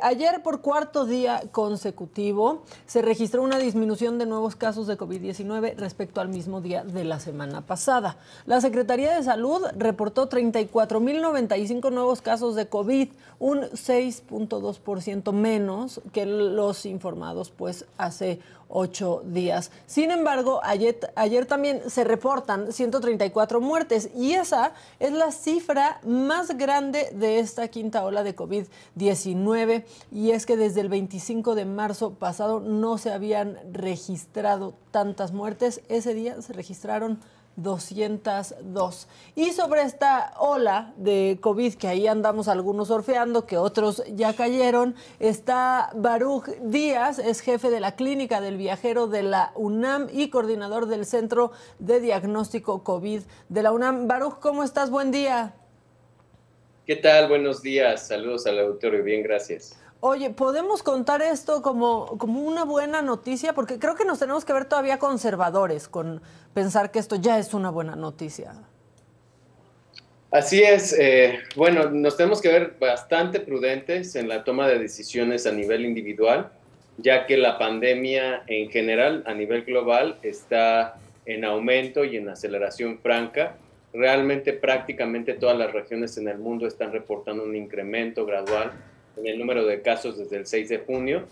Ayer por cuarto día consecutivo se registró una disminución de nuevos casos de COVID-19 respecto al mismo día de la semana pasada. La Secretaría de Salud reportó 34,095 nuevos casos de COVID, un 6,2% menos que los informados pues hace 8 días. Sin embargo, ayer también se reportan 134 muertes y esa es la cifra más grande de esta quinta ola de COVID-19, y es que desde el 25 de marzo pasado no se habían registrado tantas muertes. Ese día se registraron 202. Y sobre esta ola de COVID, que ahí andamos algunos surfeando, que otros ya cayeron, está Baruch Díaz, es jefe de la Clínica del Viajero de la UNAM y coordinador del Centro de Diagnóstico COVID de la UNAM. Baruch, ¿cómo estás? Buen día. ¿Qué tal? Buenos días. Saludos al auditorio. Bien, gracias. Oye, ¿podemos contar esto como una buena noticia? Porque creo que nos tenemos que ver todavía conservadores con pensar que esto ya es una buena noticia. Así es. Bueno, nos tenemos que ver bastante prudentes en la toma de decisiones a nivel individual, ya que la pandemia en general, a nivel global, está en aumento y en aceleración franca. Realmente prácticamente todas las regiones en el mundo están reportando un incremento gradual en el número de casos desde el 6 de junio.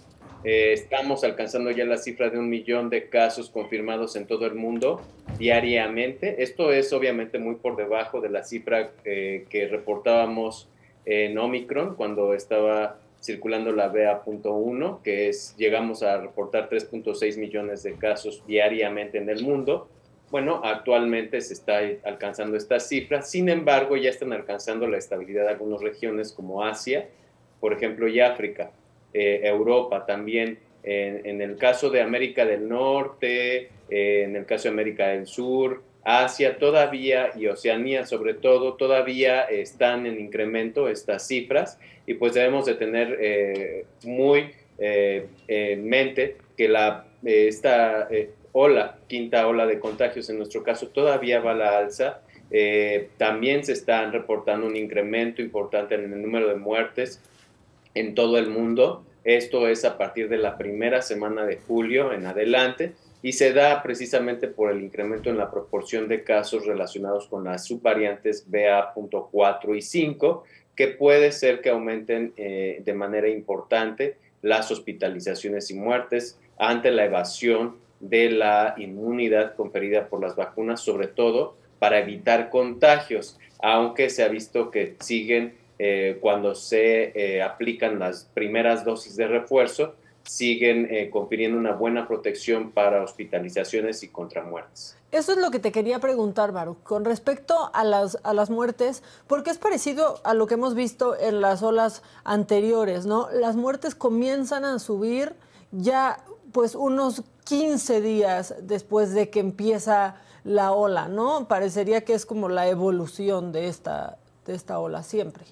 Estamos alcanzando ya la cifra de 1 millón de casos confirmados en todo el mundo diariamente. Esto es obviamente muy por debajo de la cifra que reportábamos en Omicron cuando estaba circulando la BA.1, que es, llegamos a reportar 3,6 millones de casos diariamente en el mundo. Bueno, actualmente se está alcanzando esta cifra, sin embargo, ya están alcanzando la estabilidad de algunas regiones como Asia, por ejemplo, y África, Europa también. En el caso de América del Norte, en el caso de América del Sur, Asia todavía y Oceanía sobre todo, todavía están en incremento estas cifras y pues debemos de tener muy en mente que esta quinta ola de contagios en nuestro caso todavía va a la alza. También se están reportando un incremento importante en el número de muertes en todo el mundo. Esto es a partir de la primera semana de julio en adelante y se da precisamente por el incremento en la proporción de casos relacionados con las subvariantes BA.4 y 5, que puede ser que aumenten de manera importante las hospitalizaciones y muertes ante la evasión de la inmunidad conferida por las vacunas, sobre todo para evitar contagios, aunque se ha visto que siguen cuando se aplican las primeras dosis de refuerzo, siguen confiriendo una buena protección para hospitalizaciones y contra muertes. Eso es lo que te quería preguntar, Baruch, con respecto a las muertes, porque es parecido a lo que hemos visto en las olas anteriores, ¿no? Las muertes comienzan a subir ya pues unos 15 días después de que empieza la ola, ¿no? Parecería que es como la evolución de esta ola siempre,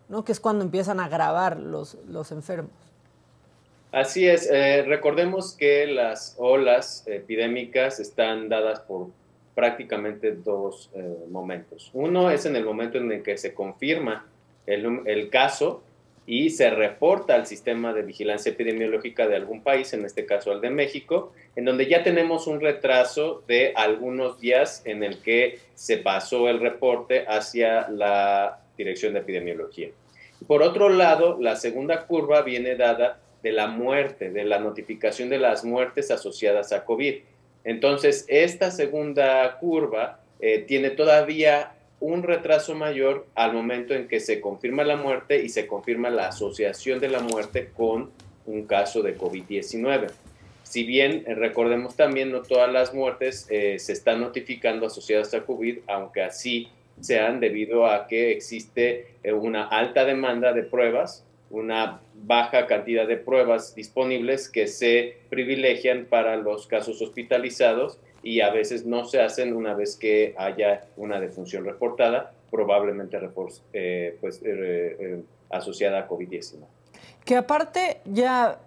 ¿no? Que es cuando empiezan a agravar los enfermos. Así es, recordemos que las olas epidémicas están dadas por prácticamente dos momentos. Uno es en el momento en el que se confirma el caso y se reporta al sistema de vigilancia epidemiológica de algún país, en este caso al de México, en donde ya tenemos un retraso de algunos días en el que se pasó el reporte hacia la Dirección de Epidemiología. Por otro lado, la segunda curva viene dada de la muerte, de la notificación de las muertes asociadas a COVID. Entonces, esta segunda curva tiene todavía un retraso mayor al momento en que se confirma la muerte y se confirma la asociación de la muerte con un caso de COVID-19. Si bien recordemos también, no todas las muertes se están notificando asociadas a COVID, aunque así sean debido a que existe una alta demanda de pruebas, una baja cantidad de pruebas disponibles que se privilegian para los casos hospitalizados y a veces no se hacen una vez que haya una defunción reportada, probablemente asociada a COVID-19. Que aparte ya,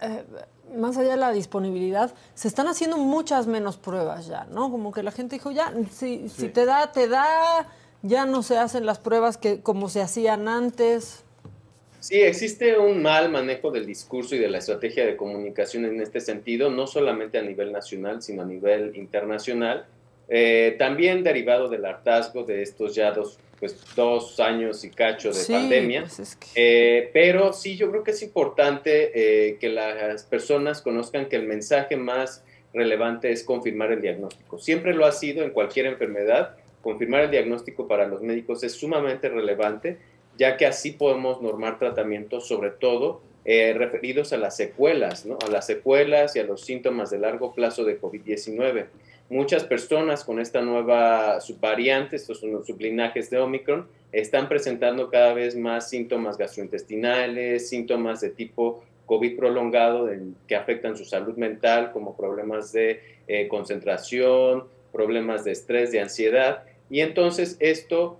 más allá de la disponibilidad, se están haciendo muchas menos pruebas ya, ¿no? Como que la gente dijo, ya, si te da, ya no se hacen las pruebas como se hacían antes. Sí, existe un mal manejo del discurso y de la estrategia de comunicación en este sentido, no solamente a nivel nacional, sino a nivel internacional, también derivado del hartazgo de estos ya dos años y cacho de Sí, pandemia. pues es que... Pero sí, yo creo que es importante que las personas conozcan que el mensaje más relevante es confirmar el diagnóstico. Siempre lo ha sido en cualquier enfermedad. Confirmar el diagnóstico para los médicos es sumamente relevante, ya que así podemos normar tratamientos, sobre todo referidos a las secuelas, ¿no? A las secuelas y a los síntomas de largo plazo de COVID-19. Muchas personas con esta nueva subvariante, estos son los sublinajes de Omicron, están presentando cada vez más síntomas gastrointestinales, síntomas de tipo COVID prolongado que afectan su salud mental, como problemas de concentración, problemas de estrés, de ansiedad. Y entonces esto,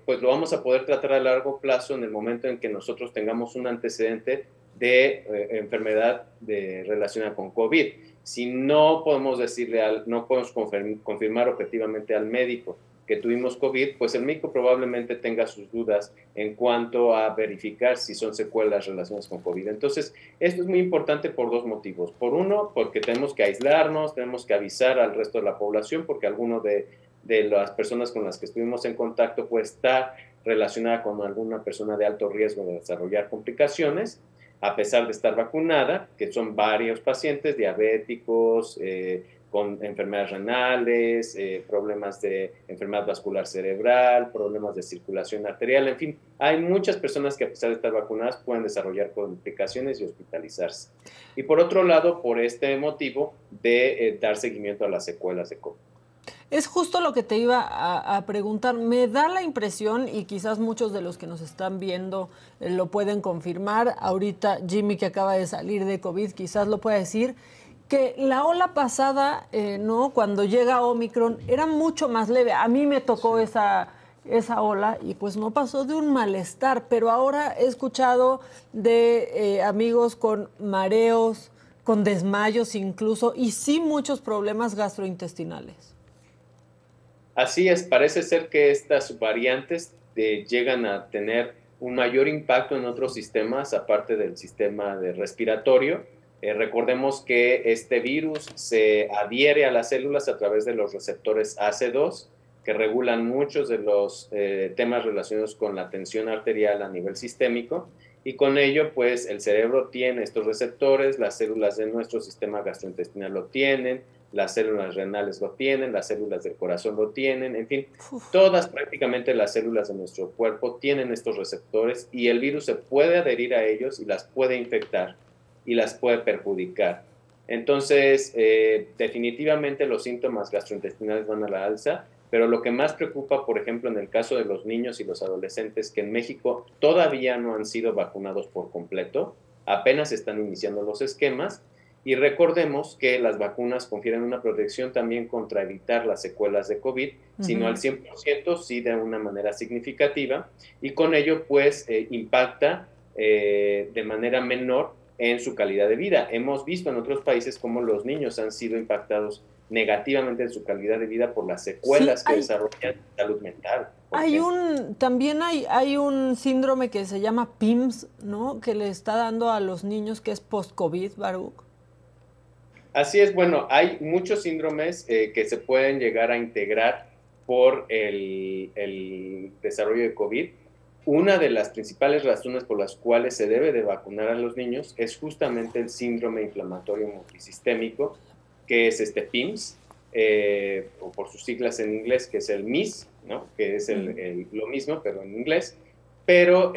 pues lo vamos a poder tratar a largo plazo en el momento en que nosotros tengamos un antecedente de enfermedad relacionada con COVID. Si no podemos no podemos confirmar objetivamente al médico que tuvimos COVID, pues el médico probablemente tenga sus dudas en cuanto a verificar si son secuelas relacionadas con COVID. Entonces, esto es muy importante por dos motivos. Por uno, porque tenemos que aislarnos, tenemos que avisar al resto de la población, porque alguno de las personas con las que estuvimos en contacto puede estar relacionada con alguna persona de alto riesgo de desarrollar complicaciones, a pesar de estar vacunada, que son varios pacientes diabéticos, con enfermedades renales, problemas de enfermedad vascular cerebral, problemas de circulación arterial, en fin, hay muchas personas que a pesar de estar vacunadas pueden desarrollar complicaciones y hospitalizarse. Y por otro lado, por este motivo de dar seguimiento a las secuelas de COVID. Es justo lo que te iba a preguntar. Me da la impresión, y quizás muchos de los que nos están viendo lo pueden confirmar, ahorita Jimmy, que acaba de salir de COVID, quizás lo pueda decir, que la ola pasada, ¿no? Cuando llega Omicron, era mucho más leve. A mí me tocó esa ola y pues no pasó de un malestar, pero ahora he escuchado de amigos con mareos, con desmayos incluso, y sí muchos problemas gastrointestinales. Así es, parece ser que estas subvariantes llegan a tener un mayor impacto en otros sistemas, aparte del sistema de respiratorio. Recordemos que este virus se adhiere a las células a través de los receptores AC2, que regulan muchos de los temas relacionados con la tensión arterial a nivel sistémico, y con ello, pues, el cerebro tiene estos receptores, las células de nuestro sistema gastrointestinal lo tienen, las células renales lo tienen, las células del corazón lo tienen, en fin, todas prácticamente las células de nuestro cuerpo tienen estos receptores y el virus se puede adherir a ellos y las puede infectar y las puede perjudicar. Entonces, definitivamente los síntomas gastrointestinales van a la alza, pero lo que más preocupa, por ejemplo, en el caso de los niños y los adolescentes, que en México todavía no han sido vacunados por completo, apenas están iniciando los esquemas. Y recordemos que las vacunas confieren una protección también contra evitar las secuelas de COVID, sino al 100%, sí de una manera significativa, y con ello pues impacta de manera menor en su calidad de vida. Hemos visto en otros países cómo los niños han sido impactados negativamente en su calidad de vida por las secuelas que desarrollan salud mental. También hay un síndrome que se llama PIMS, ¿no? Que le está dando a los niños, que es post-COVID, Baruch. Así es, bueno, hay muchos síndromes que se pueden llegar a integrar por el desarrollo de COVID. Una de las principales razones por las cuales se debe de vacunar a los niños es justamente el síndrome inflamatorio multisistémico, que es este PIMS, o por sus siglas en inglés, que es el MIS, ¿no? Que es lo mismo, pero en inglés. Pero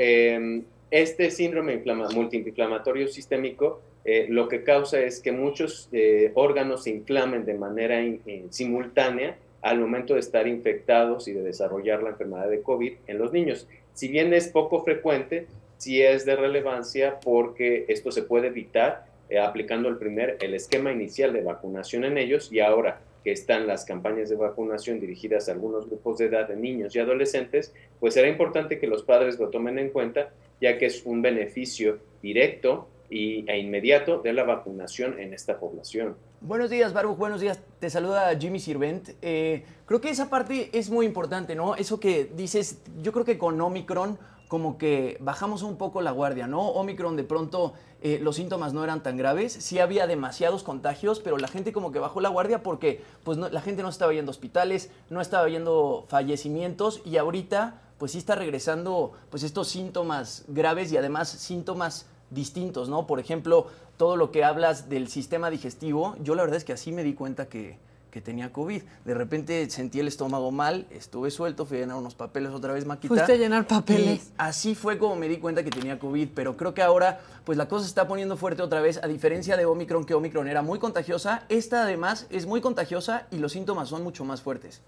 este síndrome multiinflamatorio sistémico lo que causa es que muchos órganos se inflamen de manera simultánea al momento de estar infectados y de desarrollar la enfermedad de COVID en los niños. Si bien es poco frecuente, sí es de relevancia porque esto se puede evitar aplicando el esquema inicial de vacunación en ellos, y ahora que están las campañas de vacunación dirigidas a algunos grupos de edad de niños y adolescentes, pues será importante que los padres lo tomen en cuenta, ya que es un beneficio directo e inmediato de la vacunación en esta población. Buenos días, Baruch, buenos días. Te saluda Jimmy Sirvent. Creo que esa parte es muy importante, ¿no? Eso que dices, yo creo que con Omicron como que bajamos un poco la guardia, ¿no? Omicron de pronto los síntomas no eran tan graves, sí había demasiados contagios, pero la gente como que bajó la guardia porque pues la gente no estaba yendo a hospitales, no estaba yendo fallecimientos y ahorita pues sí está regresando pues estos síntomas graves y además síntomas distintos, ¿no? Por ejemplo, todo lo que hablas del sistema digestivo, yo la verdad es que así me di cuenta que tenía COVID. De repente sentí el estómago mal, estuve suelto, fui a llenar unos papeles otra vez, Maquita. Fuiste a llenar papeles. Y así fue como me di cuenta que tenía COVID, pero creo que ahora pues la cosa se está poniendo fuerte otra vez, a diferencia de Omicron, que Omicron era muy contagiosa, esta además es muy contagiosa y los síntomas son mucho más fuertes.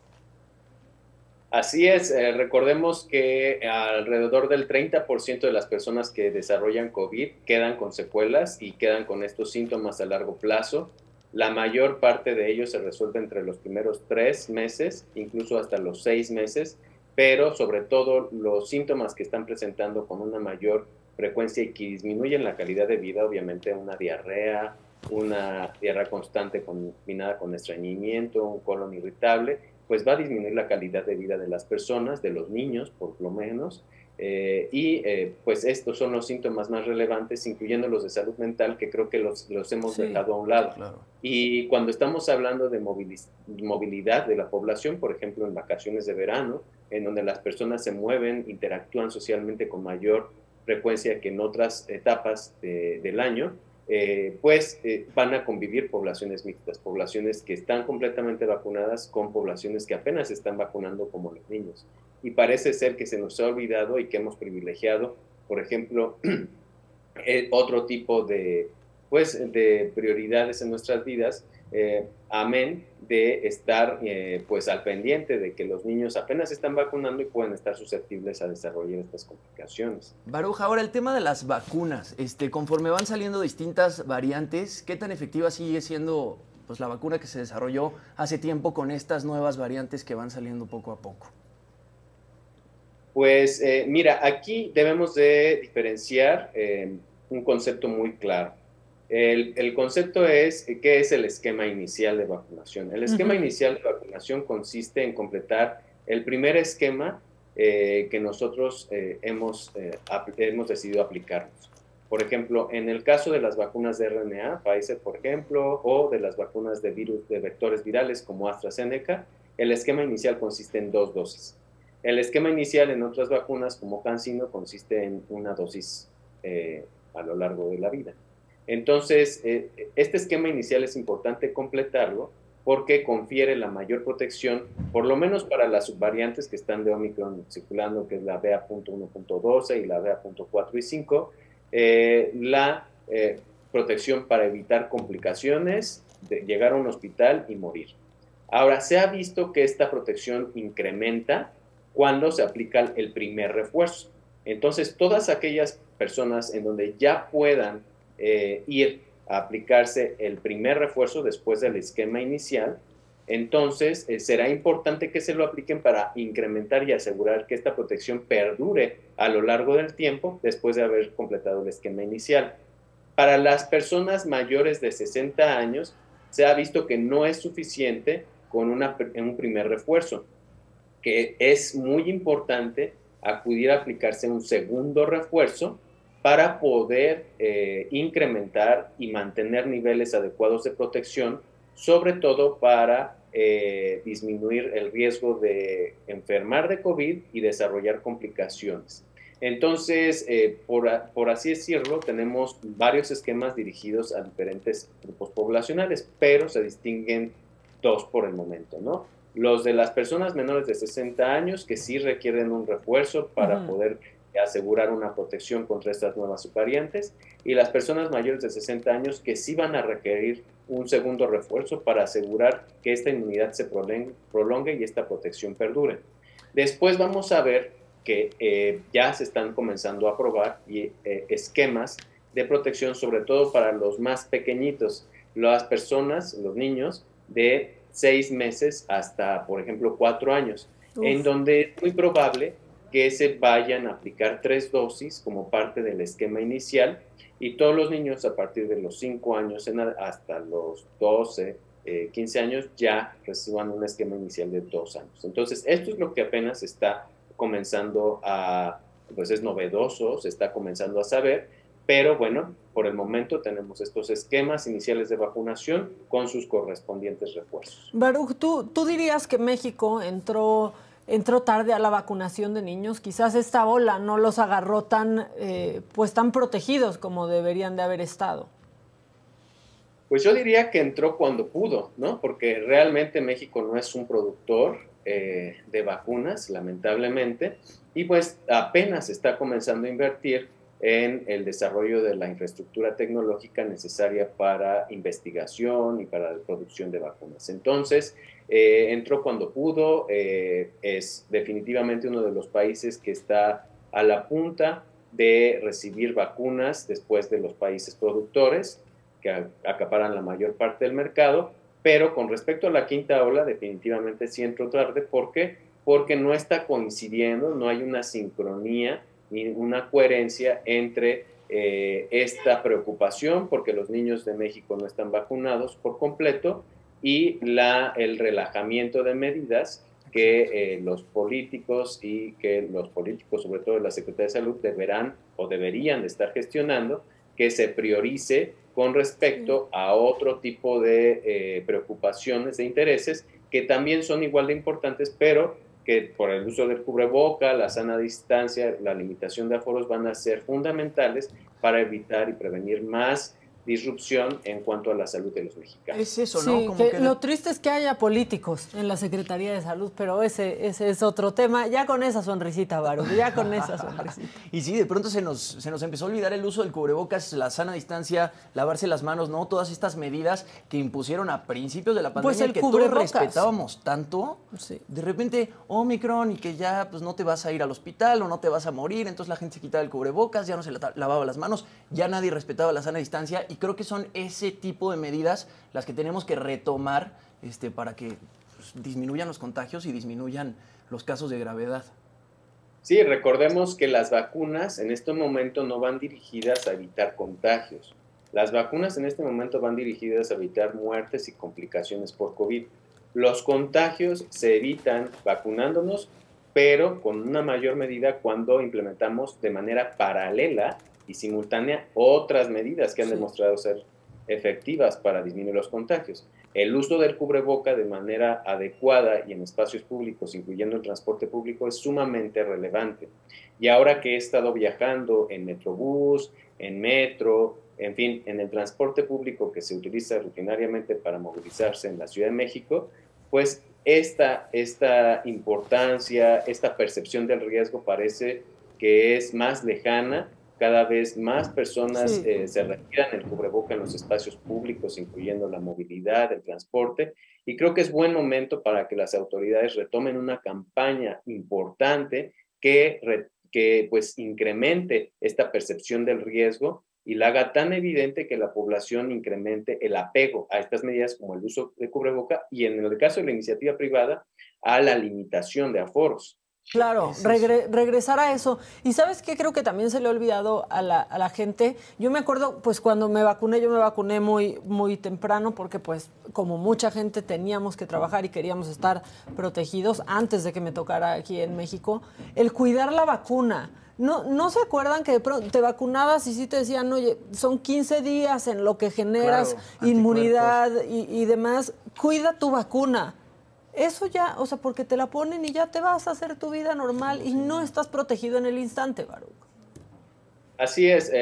Así es, recordemos que alrededor del 30% de las personas que desarrollan COVID quedan con secuelas y quedan con estos síntomas a largo plazo. La mayor parte de ellos se resuelve entre los primeros 3 meses, incluso hasta los 6 meses, pero sobre todo los síntomas que están presentando con una mayor frecuencia y que disminuyen la calidad de vida, obviamente una diarrea constante combinada con estreñimiento, un colon irritable, pues va a disminuir la calidad de vida de las personas, de los niños por lo menos, pues estos son los síntomas más relevantes, incluyendo los de salud mental, que creo que los hemos dejado a un lado. Claro. Y cuando estamos hablando de movilidad de la población, por ejemplo, en vacaciones de verano, en donde las personas se mueven, interactúan socialmente con mayor frecuencia que en otras etapas del año, van a convivir poblaciones mixtas, poblaciones que están completamente vacunadas con poblaciones que apenas se están vacunando como los niños. Y parece ser que se nos ha olvidado y que hemos privilegiado, por ejemplo, otro tipo de prioridades en nuestras vidas, amén de estar pues al pendiente de que los niños apenas se están vacunando y pueden estar susceptibles a desarrollar estas complicaciones. Baruch, ahora el tema de las vacunas, conforme van saliendo distintas variantes, ¿qué tan efectiva sigue siendo pues la vacuna que se desarrolló hace tiempo con estas nuevas variantes que van saliendo poco a poco? Pues mira, aquí debemos de diferenciar un concepto muy claro. El concepto es, ¿qué es el esquema inicial de vacunación? El esquema inicial de vacunación consiste en completar el primer esquema que nosotros hemos decidido aplicarnos. Por ejemplo, en el caso de las vacunas de RNA, Pfizer, por ejemplo, o de las vacunas de vectores virales como AstraZeneca, el esquema inicial consiste en 2 dosis. El esquema inicial en otras vacunas como CanSino consiste en 1 dosis a lo largo de la vida. Entonces, este esquema inicial es importante completarlo porque confiere la mayor protección, por lo menos para las subvariantes que están de Omicron circulando, que es la BA.1.12 y la BA.4 y 5, la protección para evitar complicaciones, de llegar a un hospital y morir. Ahora, se ha visto que esta protección incrementa cuando se aplica el primer refuerzo. Entonces, todas aquellas personas en donde ya puedan ir a aplicarse el primer refuerzo después del esquema inicial, entonces será importante que se lo apliquen para incrementar y asegurar que esta protección perdure a lo largo del tiempo después de haber completado el esquema inicial. Para las personas mayores de 60 años, se ha visto que no es suficiente con un primer refuerzo, que es muy importante acudir a aplicarse un segundo refuerzo para poder incrementar y mantener niveles adecuados de protección, sobre todo para disminuir el riesgo de enfermar de COVID y desarrollar complicaciones. Entonces, por así decirlo, tenemos varios esquemas dirigidos a diferentes grupos poblacionales, pero se distinguen 2 por el momento, ¿no? Los de las personas menores de 60 años que sí requieren un refuerzo para poder asegurar una protección contra estas nuevas subvariantes, y las personas mayores de 60 años que sí van a requerir un segundo refuerzo para asegurar que esta inmunidad se prolongue y esta protección perdure. Después vamos a ver que ya se están comenzando a probar esquemas de protección, sobre todo para los más pequeñitos, las personas, los niños de 6 meses hasta, por ejemplo, 4 años, en donde es muy probable que se vayan a aplicar 3 dosis como parte del esquema inicial, y todos los niños a partir de los 5 años hasta los 12, 15 años ya reciban un esquema inicial de 2 años. Entonces, esto es lo que apenas está comenzando a pues es novedoso, se está comenzando a saber, pero bueno, por el momento tenemos estos esquemas iniciales de vacunación con sus correspondientes refuerzos. Baruch, ¿tú dirías que México entró tarde a la vacunación de niños? Quizás esta ola no los agarró pues tan protegidos como deberían de haber estado. Pues yo diría que entró cuando pudo, ¿no? Porque realmente México no es un productor de vacunas, lamentablemente, y pues apenas está comenzando a invertir en el desarrollo de la infraestructura tecnológica necesaria para investigación y para la producción de vacunas. Entonces, entró cuando pudo, es definitivamente uno de los países que está a la punta de recibir vacunas después de los países productores, que acaparan la mayor parte del mercado, pero con respecto a la quinta ola, definitivamente sí entró tarde. ¿Por qué? Porque no está coincidiendo, no hay una sincronía ni una coherencia entre esta preocupación porque los niños de México no están vacunados por completo y el relajamiento de medidas que los políticos sobre todo la Secretaría de Salud, deberían de estar gestionando, que se priorice con respecto a otro tipo de preocupaciones, de intereses, que también son igual de importantes, pero que por el uso del cubreboca, la sana distancia, la limitación de aforos van a ser fundamentales para evitar y prevenir más disrupción en cuanto a la salud de los mexicanos. Es eso, ¿no? Sí, lo triste es que haya políticos en la Secretaría de Salud, pero ese es otro tema. Ya con esa sonrisita, Baruch, ya con esa sonrisita. Y sí, de pronto se nos empezó a olvidar el uso del cubrebocas, la sana distancia, lavarse las manos, ¿no? Todas estas medidas que impusieron a principios de la pandemia, Pues que todos respetábamos tanto. Sí. De repente, Omicron, y que ya pues no te vas a ir al hospital o no te vas a morir, entonces la gente se quitaba el cubrebocas, ya no se lavaba las manos, ya nadie respetaba la sana distancia. Y creo que son ese tipo de medidas las que tenemos que retomar para que pues, disminuyan los contagios y disminuyan los casos de gravedad. Sí, recordemos que las vacunas en este momento no van dirigidas a evitar contagios. Las vacunas en este momento van dirigidas a evitar muertes y complicaciones por COVID. Los contagios se evitan vacunándonos, pero con una mayor medida cuando implementamos de manera paralela y simultánea otras medidas que han demostrado ser efectivas para disminuir los contagios. El uso del cubreboca de manera adecuada y en espacios públicos, incluyendo el transporte público, es sumamente relevante. Y ahora que he estado viajando en Metrobús, en metro, en fin, en el transporte público que se utiliza rutinariamente para movilizarse en la Ciudad de México, pues esta importancia, esta percepción del riesgo parece que es más lejana. Cada vez más personas se retiran el cubreboca en los espacios públicos, incluyendo la movilidad, el transporte, y creo que es buen momento para que las autoridades retomen una campaña importante que pues incremente esta percepción del riesgo y la haga tan evidente que la población incremente el apego a estas medidas como el uso de cubreboca y en el caso de la iniciativa privada a la limitación de aforos. Claro, regresar a eso. Y ¿sabes qué? Creo que también se le ha olvidado a la gente. Yo me acuerdo, pues cuando me vacuné muy, muy temprano porque pues como mucha gente teníamos que trabajar y queríamos estar protegidos antes de que me tocara aquí en México. El cuidar la vacuna. ¿No se acuerdan que de pronto te vacunabas y sí te decían, oye, son 15 días en lo que generas inmunidad y demás? Cuida tu vacuna. Eso ya, o sea, porque te la ponen y ya te vas a hacer tu vida normal y no estás protegido en el instante, Baruch. Así es.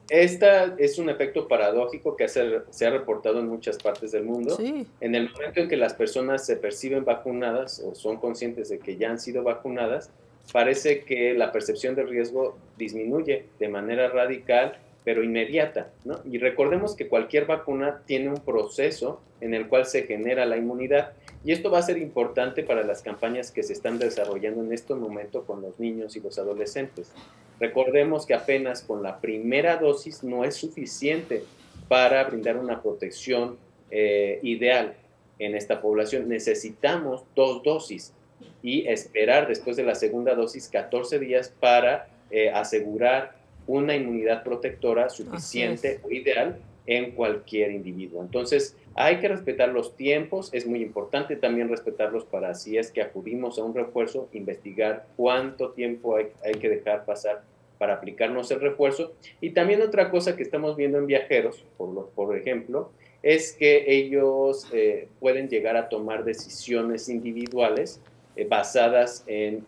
Esta es un efecto paradójico que se ha reportado en muchas partes del mundo. Sí. En el momento en que las personas se perciben vacunadas o son conscientes de que ya han sido vacunadas, parece que la percepción de riesgo disminuye de manera radical, pero inmediata, ¿no? Y recordemos que cualquier vacuna tiene un proceso en el cual se genera la inmunidad. Y esto va a ser importante para las campañas que se están desarrollando en este momento con los niños y los adolescentes. Recordemos que apenas con la primera dosis no es suficiente para brindar una protección ideal en esta población. Necesitamos 2 dosis y esperar después de la segunda dosis 14 días para asegurar una inmunidad protectora suficiente o ideal en cualquier individuo. Entonces, hay que respetar los tiempos, es muy importante también respetarlos para si es que acudimos a un refuerzo, investigar cuánto tiempo hay que dejar pasar para aplicarnos el refuerzo. Y también otra cosa que estamos viendo en viajeros, por ejemplo, es que ellos pueden llegar a tomar decisiones individuales basadas en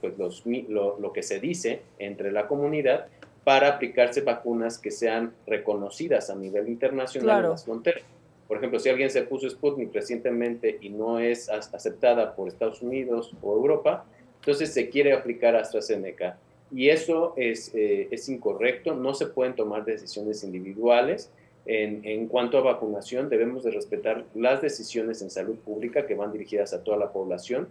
pues lo que se dice entre la comunidad para aplicarse vacunas que sean reconocidas a nivel internacional en las fronteras. Por ejemplo, si alguien se puso Sputnik recientemente y no es aceptada por Estados Unidos o Europa, entonces se quiere aplicar AstraZeneca. Y eso es incorrecto, no se pueden tomar decisiones individuales. En cuanto a vacunación, debemos de respetar las decisiones en salud pública que van dirigidas a toda la población.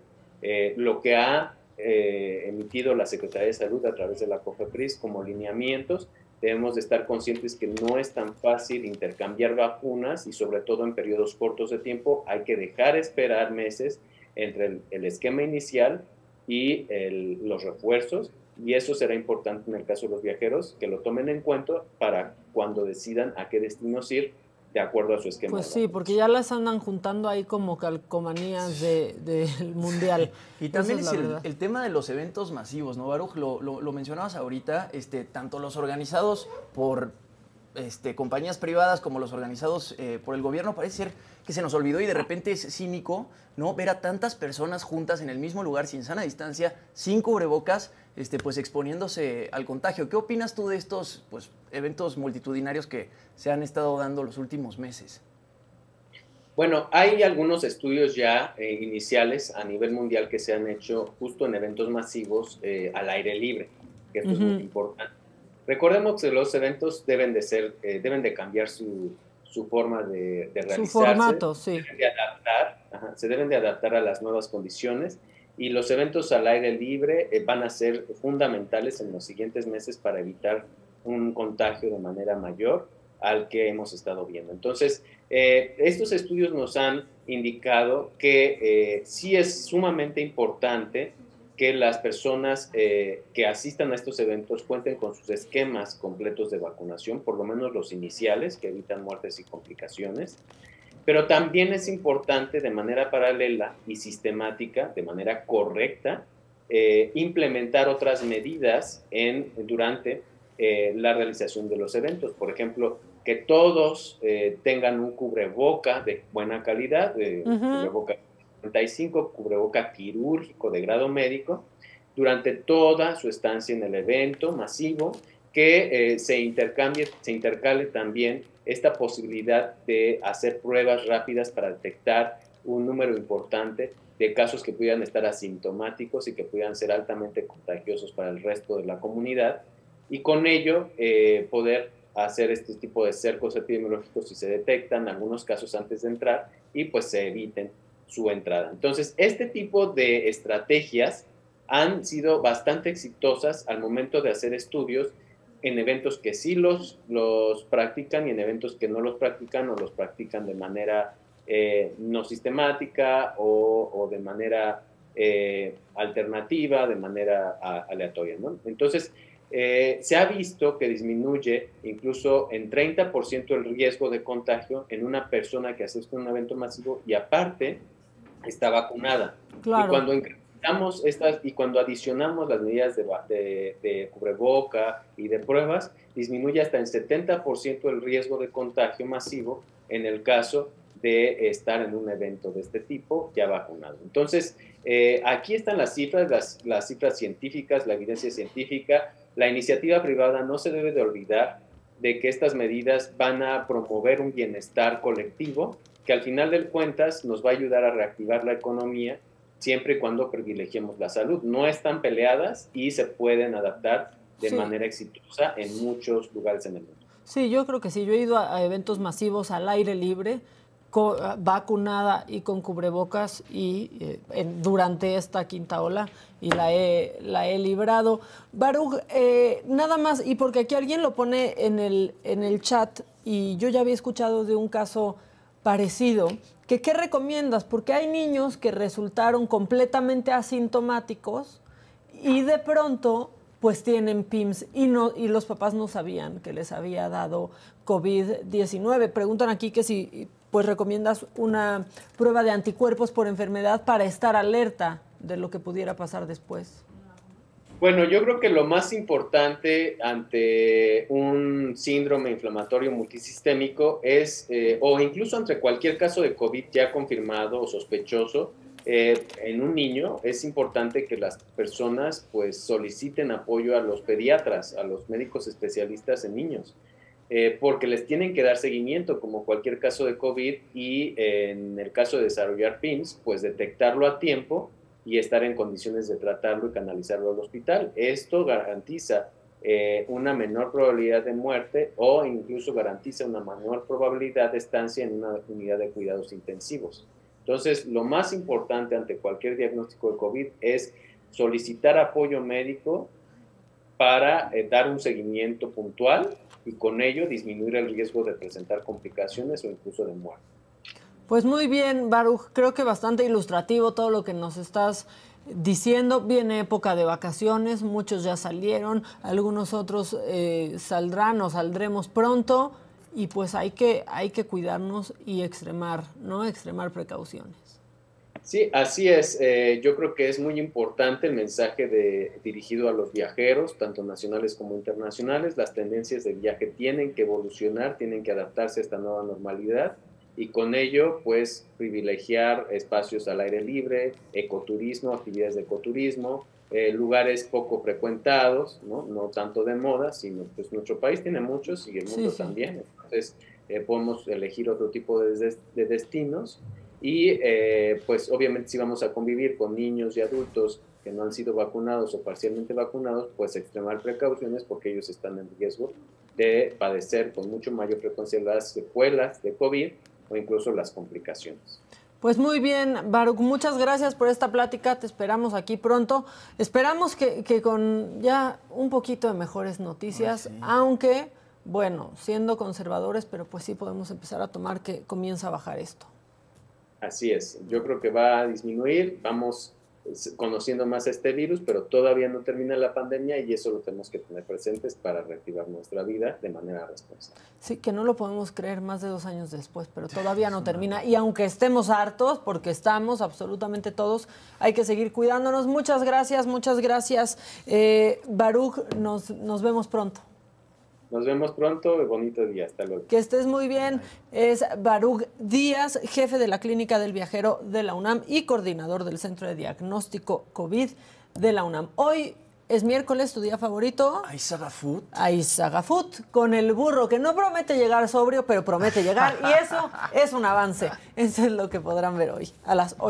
Lo que ha emitido la Secretaría de Salud a través de la COFEPRIS como lineamientos, debemos de estar conscientes que no es tan fácil intercambiar vacunas y sobre todo en periodos cortos de tiempo hay que dejar esperar meses entre el esquema inicial y los refuerzos, y eso será importante en el caso de los viajeros, que lo tomen en cuenta para cuando decidan a qué destinos ir de acuerdo a su esquema. Pues sí, porque ya las andan juntando ahí como calcomanías del Mundial. Y también es el tema de los eventos masivos, ¿no, Baruch? Lo mencionabas ahorita, tanto los organizados por compañías privadas como los organizados por el gobierno, parece ser que se nos olvidó y de repente es cínico, ¿no? Ver a tantas personas juntas en el mismo lugar, sin sana distancia, sin cubrebocas, pues exponiéndose al contagio. ¿Qué opinas tú de estos pues, eventos multitudinarios que se han estado dando los últimos meses? Bueno, hay algunos estudios ya iniciales a nivel mundial que se han hecho justo en eventos masivos al aire libre, que esto es muy importante. Recordemos que los eventos deben de cambiar su forma de realizarse. Su formato, sí. Se deben de adaptar a las nuevas condiciones, y los eventos al aire libre van a ser fundamentales en los siguientes meses para evitar un contagio de manera mayor al que hemos estado viendo. Entonces, estos estudios nos han indicado que sí es sumamente importante que las personas que asistan a estos eventos cuenten con sus esquemas completos de vacunación, por lo menos los iniciales, que evitan muertes y complicaciones. Pero también es importante de manera paralela y sistemática, de manera correcta, implementar otras medidas durante la realización de los eventos. Por ejemplo, que todos tengan un cubreboca de buena calidad, cubreboca 95, cubreboca quirúrgico de grado médico, durante toda su estancia en el evento masivo, que se intercale también esta posibilidad de hacer pruebas rápidas para detectar un número importante de casos que pudieran estar asintomáticos y que pudieran ser altamente contagiosos para el resto de la comunidad, y con ello poder hacer este tipo de cercos epidemiológicos si se detectan algunos casos antes de entrar y pues se eviten su entrada. Entonces, este tipo de estrategias han sido bastante exitosas al momento de hacer estudios en eventos que sí los practican y en eventos que no los practican o los practican de manera no sistemática o de manera alternativa, de manera aleatoria, ¿no? Entonces, se ha visto que disminuye incluso en 30% el riesgo de contagio en una persona que asiste a un evento masivo y aparte está vacunada. Claro. Y cuando adicionamos las medidas de cubreboca y de pruebas, disminuye hasta en 70% el riesgo de contagio masivo en el caso de estar en un evento de este tipo ya vacunado. Entonces, aquí están las cifras, las cifras científicas, la evidencia científica. La iniciativa privada no se debe de olvidar de que estas medidas van a promover un bienestar colectivo que al final de cuentas nos va a ayudar a reactivar la economía siempre y cuando privilegiemos la salud. No están peleadas y se pueden adaptar de manera exitosa en muchos lugares en el mundo. Sí, yo creo que sí. Yo he ido a eventos masivos al aire libre, vacunada y con cubrebocas y durante esta quinta ola y la he librado. Baruch, nada más, y porque aquí alguien lo pone en el chat y yo ya había escuchado de un caso parecido, que ¿qué recomiendas? Porque hay niños que resultaron completamente asintomáticos y de pronto pues tienen PIMS y los papás no sabían que les había dado COVID-19. Preguntan aquí que si pues recomiendas una prueba de anticuerpos por enfermedad para estar alerta de lo que pudiera pasar después. Bueno, yo creo que lo más importante ante un síndrome inflamatorio multisistémico es, o incluso ante cualquier caso de COVID ya confirmado o sospechoso, en un niño es importante que las personas pues soliciten apoyo a los pediatras, a los médicos especialistas en niños, porque les tienen que dar seguimiento como cualquier caso de COVID y en el caso de desarrollar PIMS, pues detectarlo a tiempo y estar en condiciones de tratarlo y canalizarlo al hospital. Esto garantiza una menor probabilidad de muerte o incluso garantiza una menor probabilidad de estancia en una unidad de cuidados intensivos. Entonces, lo más importante ante cualquier diagnóstico de COVID es solicitar apoyo médico para dar un seguimiento puntual y con ello disminuir el riesgo de presentar complicaciones o incluso de muerte. Pues muy bien, Baruch, creo que bastante ilustrativo todo lo que nos estás diciendo. Viene época de vacaciones, muchos ya salieron, algunos otros saldrán o saldremos pronto y pues hay que cuidarnos y extremar precauciones. Sí, así es. Yo creo que es muy importante el mensaje dirigido a los viajeros, tanto nacionales como internacionales. Las tendencias de viaje tienen que evolucionar, tienen que adaptarse a esta nueva normalidad. Y con ello, pues, privilegiar espacios al aire libre, ecoturismo, actividades de ecoturismo, lugares poco frecuentados, no tanto de moda, sino pues nuestro país tiene muchos y el mundo también. Entonces, podemos elegir otro tipo de destinos y, pues, obviamente, si vamos a convivir con niños y adultos que no han sido vacunados o parcialmente vacunados, pues extremar precauciones porque ellos están en riesgo de padecer con mucho mayor frecuencia las secuelas de COVID o incluso las complicaciones. Pues muy bien, Baruch, muchas gracias por esta plática, te esperamos aquí pronto. Esperamos que con ya un poquito de mejores noticias, aunque, bueno, siendo conservadores, pero pues sí podemos empezar a tomar que comienza a bajar esto. Así es, yo creo que va a disminuir, vamos conociendo más este virus, pero todavía no termina la pandemia y eso lo tenemos que tener presentes para reactivar nuestra vida de manera responsable. Sí, que no lo podemos creer más de 2 años después, pero todavía no termina. Y aunque estemos hartos, porque estamos absolutamente todos, hay que seguir cuidándonos. Muchas gracias, Baruch, nos vemos pronto. Nos vemos pronto, bonito día, hasta luego. Que estés muy bien. Es Baruch Díaz, jefe de la Clínica del Viajero de la UNAM y coordinador del Centro de Diagnóstico COVID de la UNAM. Hoy es miércoles, ¿tu día favorito? Aizagafut. Aizagafut, con el burro, que no promete llegar sobrio, pero promete llegar. Y eso es un avance. Eso es lo que podrán ver hoy, a las 8.